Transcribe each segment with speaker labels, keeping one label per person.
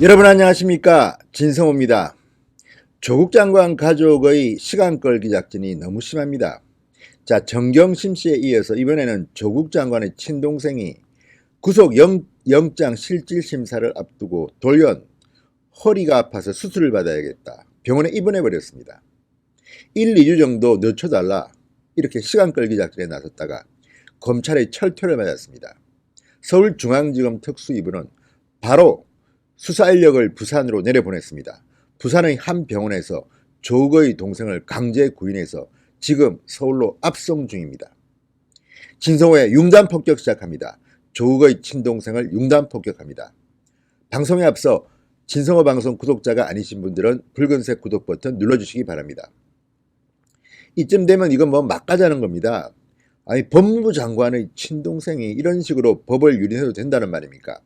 Speaker 1: 여러분 안녕하십니까, 진성호입니다. 조국 장관 가족의 시간 끌기 작전이 너무 심합니다. 자, 정경심 씨에 이어서 이번에는 조국 장관의 친동생이 구속 영장 실질 심사를 앞두고 돌연 허리가 아파서 수술을 받아야겠다, 병원에 입원해 버렸습니다. 1, 2주 정도 늦춰달라, 이렇게 시간 끌기 작전에 나섰다가 검찰의 철퇴를 맞았습니다. 서울중앙지검 특수이부는 바로 수사 인력을 부산으로 내려보냈습니다. 부산의 한 병원에서 조국의 동생을 강제 구인해서 지금 서울로 압송 중입니다. 진성호의 융단 폭격 시작합니다. 조국의 친동생을 융단 폭격합니다. 방송에 앞서 진성호 방송 구독자가 아니신 분들은 붉은색 구독 버튼 눌러주시기 바랍니다. 이쯤 되면 이건 뭐 막 가자는 겁니다. 아니, 법무부 장관의 친동생이 이런 식으로 법을 유린해도 된다는 말입니까?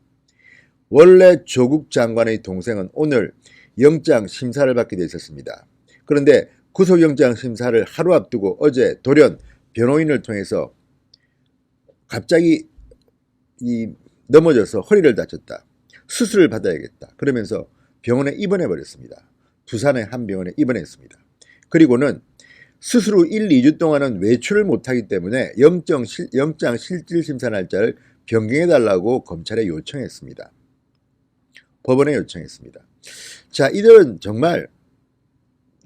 Speaker 1: 원래 조국 장관의 동생은 오늘 영장 심사를 받게 돼 있었습니다. 그런데 구속영장 심사를 하루 앞두고 어제 돌연 변호인을 통해서 갑자기 넘어져서 허리를 다쳤다, 수술을 받아야겠다, 그러면서 병원에 입원해 버렸습니다. 부산의 한 병원에 입원했습니다. 그리고는 수술 후 1, 2주 동안은 외출을 못하기 때문에 영장 실질심사 날짜를 변경해달라고 검찰에 요청했습니다. 법원에 요청했습니다. 자, 이들은 정말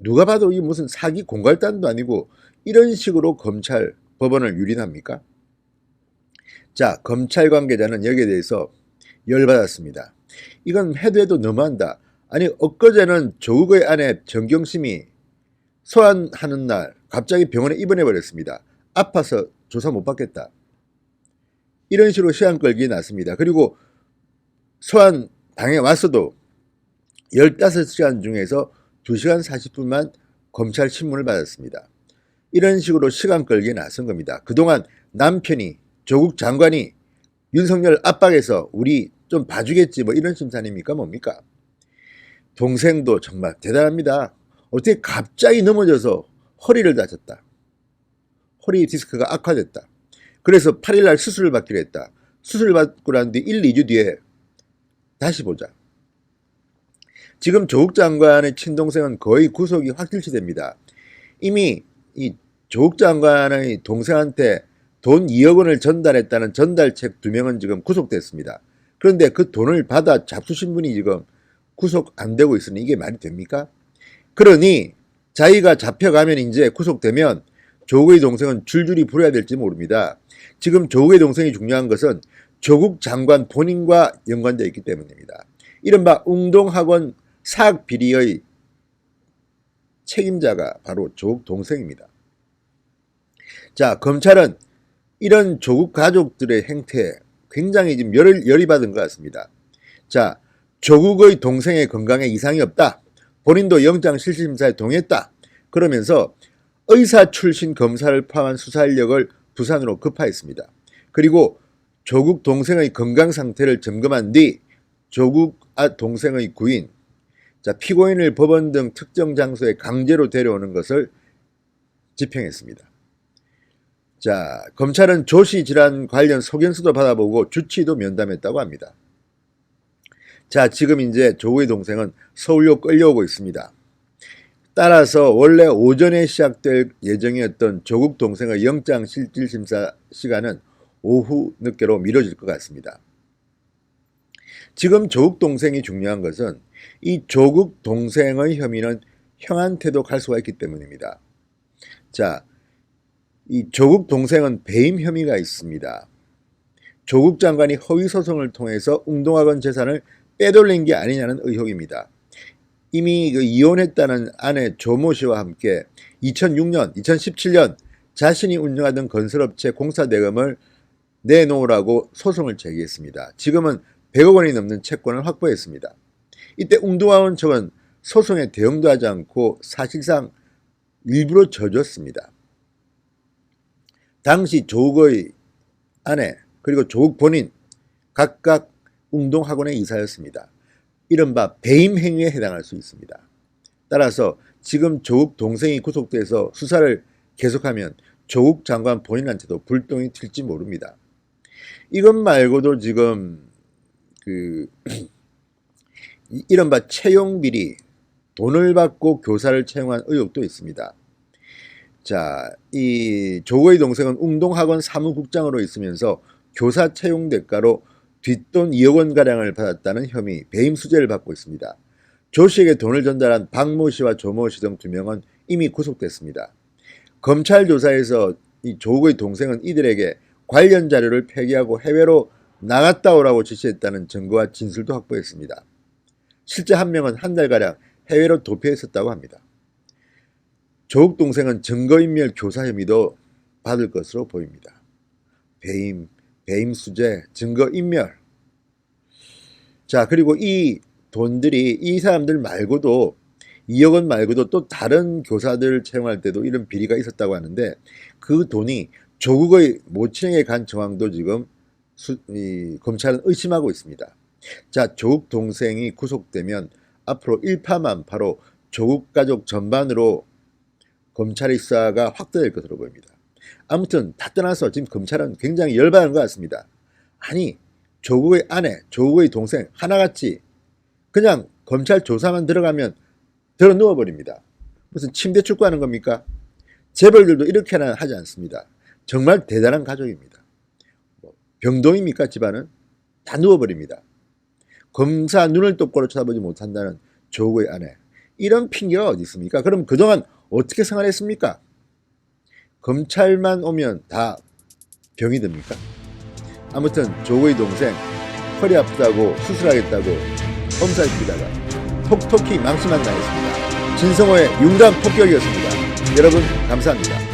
Speaker 1: 누가 봐도 이 무슨 사기 공갈단도 아니고 이런 식으로 검찰, 법원을 유린합니까? 자, 검찰 관계자는 여기에 대해서 열받았습니다. 이건 해도 해도 너무한다. 아니, 엊그제는 조국의 아내 정경심이 소환하는 날 갑자기 병원에 입원해 버렸습니다. 아파서 조사 못 받겠다, 이런 식으로 시간 끌기 났습니다. 그리고 소환 당해 왔어도 15시간 중에서 2시간 40분만 검찰 신문을 받았습니다. 이런 식으로 시간 끌기에 나선 겁니다. 그동안 남편이, 조국 장관이 윤석열 압박해서 우리 좀 봐주겠지, 뭐 이런 심사 아닙니까? 뭡니까? 동생도 정말 대단합니다. 어떻게 갑자기 넘어져서 허리를 다쳤다, 허리 디스크가 악화됐다, 그래서 8일날 수술을 받기로 했다, 수술을 받고 난 뒤 1, 2주 뒤에 다시 보자. 지금 조국 장관의 친동생은 거의 구속이 확실시 됩니다. 이미 이 조국 장관의 동생한테 돈 2억 원을 전달했다는 전달책 2명은 지금 구속됐습니다. 그런데 그 돈을 받아 잡수신 분이 지금 구속 안 되고 있으니 이게 말이 됩니까? 그러니 자기가 잡혀가면, 이제 구속되면 조국의 동생은 줄줄이 불어야 될지 모릅니다. 지금 조국의 동생이 중요한 것은 조국 장관 본인과 연관되어 있기 때문입니다. 이른바 웅동학원 사학 비리의 책임자가 바로 조국 동생입니다. 자, 검찰은 이런 조국 가족들의 행태에 굉장히 지금 열이 받은 것 같습니다. 자, 조국의 동생의 건강에 이상이 없다, 본인도 영장 실질심사에 동의했다, 그러면서 의사 출신 검사를 포함한 수사 인력을 부산으로 급파했습니다. 그리고 조국 동생의 건강 상태를 점검한 뒤 조국 동생의 구인, 자, 피고인을 법원 등 특정 장소에 강제로 데려오는 것을 집행했습니다. 자, 검찰은 조씨 질환 관련 소견서도 받아보고 주치도 면담했다고 합니다. 자, 지금 이제 조국의 동생은 서울로 끌려오고 있습니다. 따라서 원래 오전에 시작될 예정이었던 조국 동생의 영장 실질심사 시간은 오후 늦게로 미뤄질 것 같습니다. 지금 조국 동생이 중요한 것은 이 조국 동생의 혐의는 형한테도 갈 수가 있기 때문입니다. 자, 이 조국 동생은 배임 혐의가 있습니다. 조국 장관이 허위소송을 통해서 웅동학원 재산을 빼돌린 게 아니냐는 의혹입니다. 이미 이혼했다는 아내 조모 씨와 함께 2006년, 2017년 자신이 운영하던 건설업체 공사대금을 내놓으라고 소송을 제기했습니다. 지금은 100억 원이 넘는 채권을 확보했습니다. 이때 웅동학원 측은 소송에 대응도 하지 않고 사실상 일부러 져줬습니다. 당시 조국의 아내 그리고 조국 본인 각각 웅동학원의 이사였습니다. 이른바 배임 행위에 해당할 수 있습니다. 따라서 지금 조국 동생이 구속돼서 수사를 계속하면 조국 장관 본인한테도 불똥이 튈지 모릅니다. 이것 말고도 지금 이른바 채용비리, 돈을 받고 교사를 채용한 의혹도 있습니다. 자, 이 조국의 동생은 웅동학원 사무국장으로 있으면서 교사 채용 대가로 뒷돈 2억 원가량을 받았다는 혐의, 배임 수재를 받고 있습니다. 조 씨에게 돈을 전달한 박모 씨와 조모 씨 등 2명은 이미 구속됐습니다. 검찰 조사에서 이 조국의 동생은 이들에게 관련 자료를 폐기하고 해외로 나갔다 오라고 지시했다는 증거와 진술도 확보했습니다. 실제 한 명은 한 달가량 해외로 도피했었다고 합니다. 조국 동생은 증거인멸 교사 혐의도 받을 것으로 보입니다. 배임 수재, 증거인멸. 자, 그리고 이 돈들이 이 사람들 말고도 2억 원 말고도 또 다른 교사들 채용할 때도 이런 비리가 있었다고 하는데 그 돈이 조국의 모친에게 간 정황도 지금 검찰은 의심하고 있습니다. 자, 조국 동생이 구속되면 앞으로 일파만파로 조국 가족 전반으로 검찰의 수사가 확대될 것으로 보입니다. 아무튼 다 떠나서 지금 검찰은 굉장히 열받은 것 같습니다. 아니, 조국의 아내, 조국의 동생 하나같이 그냥 검찰 조사만 들어가면 들어 누워버립니다. 무슨 침대 축구하는 겁니까? 재벌들도 이렇게는 하지 않습니다. 정말 대단한 가족입니다. 병동입니까 집안은? 다 누워버립니다. 검사 눈을 똑바로 쳐다보지 못한다는 조국의 아내. 이런 핑계가 어디 있습니까? 그럼 그동안 어떻게 생활했습니까? 검찰만 오면 다 병이 듭니까? 아무튼 조국의 동생 허리 아프다고 수술하겠다고 검사시키다가 톡톡히 망신만 당했습니다. 진성호의 융단 폭격이었습니다. 여러분 감사합니다.